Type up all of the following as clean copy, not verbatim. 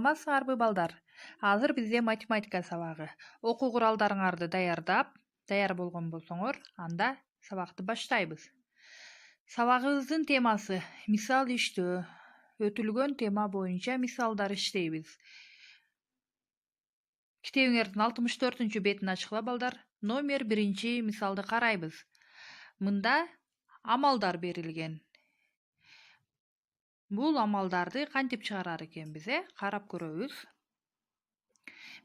Саламатсыңарбы балдар? Азыр бизде математика сабагы. Окуу куралдарыңарды даяр болгон болсоңор, анда сабакты баштайбыз. Сабагыбыздын темасы мисал иштөө. Өтүлгөн тема боюнча мисалдар иштейбиз. Китебиңердин 64-бетин ачкыла балдар. Номер 1 мисалды карайбыз. Мында амалдар берилген. Бул амалдарды кантип чыгарар экенбиз, карап көрөбүз.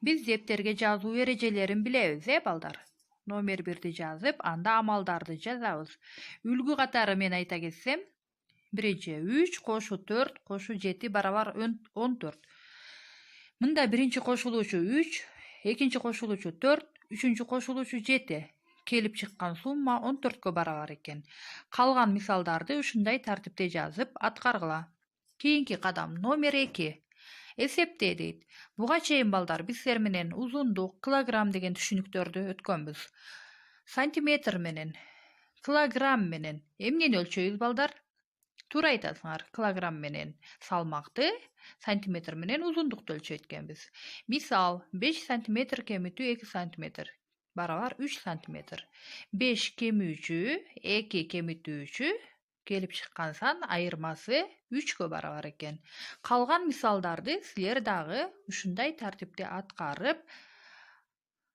Биз дептерге жазуу эрежелерин билебиз, балдар. Номер 1 жазып, анда амалдарды жазабыз. Үлгү катары мен айта кетсем, 3 кошу 4 кошу 7 барабар 14. Мында биринчи кошулуучу 3, экинчи кошулуучу 4, үчүнчү кошулуучу 7. Келип чыккан сумма 14кө барабар экен. Калган мисалдарды ушундай тартипте жазып аткаргыла. Кийинки кадам номер 2. Эсепте дейт. Буга чейин балдар биз силер менен узундук, килограмм деген түшүнүктөрдү өткөнбүз. Сантиметр менен, килограмм менен эмнени өлчөйбүз балдар? Туура айтасыңар, килограмм менен салмакты, сантиметр менен узундукту өлчөйт экенбиз. Мисал, 5 сантиметр кемитүү 2 сантиметр барабар 3 сантиметр. 5 кемүүчү 2 кемитүүчү келип чыккан сан айырмасы 3кө барабар экен. Калган мисалдарды силер дагы ушундай тартипте аткарып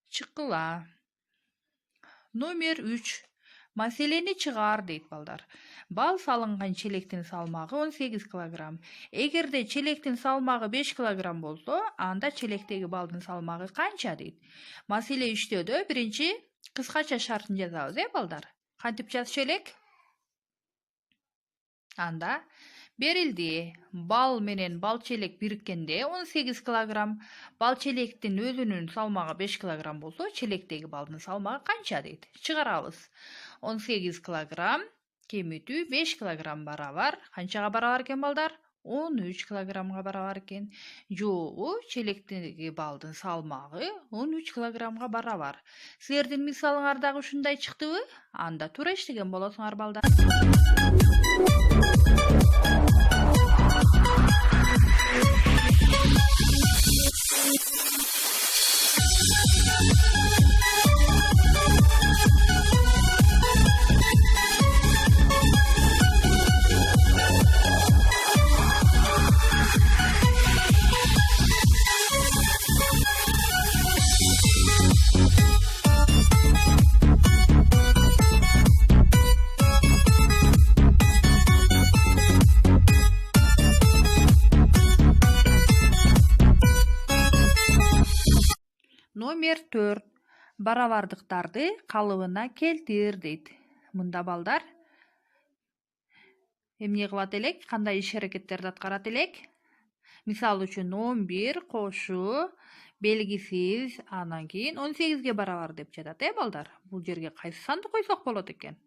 чыккыла. Номер 3. Маселени чыгар дейт балдар. Бал салынган челектин салмагы 18 килограмм. Эгерде челектин салмагы 5 килограмм болсо, анда челектеги балдын салмагы канча дейт. Маселе иштөөдө биринчи кыскача шартын жазабыз, балдар. Кантип жазчу элек? Анда берилди. Бал менен бал челек бириккенде 18 килограмм. Бал челектин өзүнүн салмагы 5 килограмм болсо, челектеги балдын салмагы канча дейт. Чыгарабыз. 18 килограмм кемитүү 5 килограмм барабар. Канчага барабар экен балдар? 13 килограммга барабар экен. Жогу челектеги балдын салмагы 13 килограммга барабар. Силердин мисалыңар дагы ушундай чыктыбы? Анда туура иштеген болосуңар балдар. Номер 4. Барабардыктарды калыбына келтир дейт. Мында балдар эмне кылат элек? Кандай иш аракеттерди аткарат элек? Мисал үчүн 11 кошу белгисиз, анан кийин 18ге барабар деп жатат, балдар. Бул жерге кайсы санды койсок болот экен?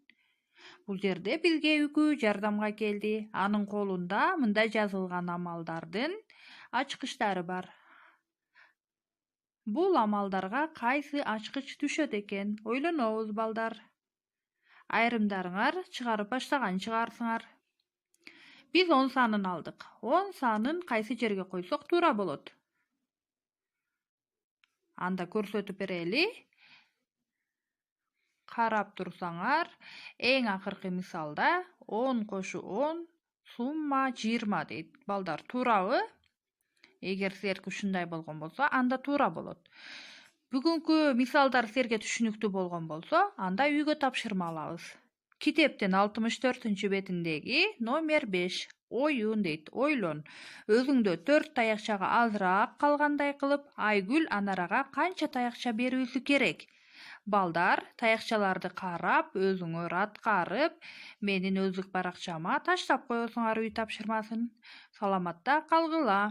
Бул жерде бизге үкү жардамга келди. Анын колунда мында жазылган амалдардын ачкычтары бар. Бул амалдарга кайсы ачкыч түшөт экен? Ойлонобуз балдар. Айрымдарыңар чыгарып баштаган чыгарсыңар. Биз 10 санын алдык. 10 санын кайсы жерге койсок туура болот? Анда көрсөтүп берели. Карап турсаңар, эң акыркы мисалда 10 кошу 10 сумма 20 дейт. Балдар, туурабы? Эгер силерге ушундай болгон болсо, анда туура болот. Бүгүнкү мисалдар силерге түшүнүктүү болгон болсо, анда үйгө тапшырма алабыз. Китептин 64-бетиндеги номер 5. Оюн дейт. Ойлон. Өзүңдө 4 таякчага азыраак калгандай кылып, Айгүл анарага канча таякча берүүсү керек? Балдар, таякчаларды карап, өзүңөр аткарып, менин өздүк баракчама таштап коесуңар үй тапшырмасын. Саламатта калгыла.